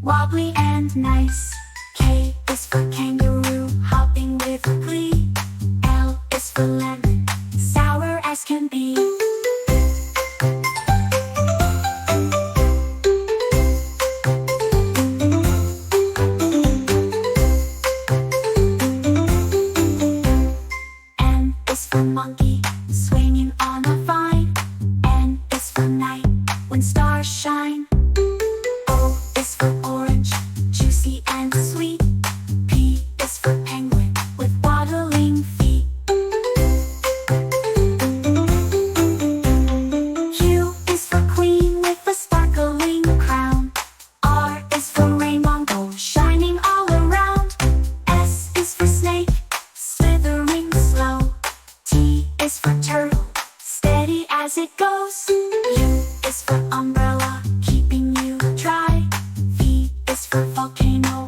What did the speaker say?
wobbly and nice. K is for kangaroo, hopping with glee. L is for lemon, sour as can be. M is for monkey, swinging on a vine. N is for night, when stars shine. O is for orange, juicy and sweet. P is for penguin, with waddling feet. Q is for queen, with a sparkling crown. R is for rainbow, shining all around. S is for snake, slithering slow. T is for turtle, steady as it goes. U is for umbrella, keeping you dry. V is for volcano,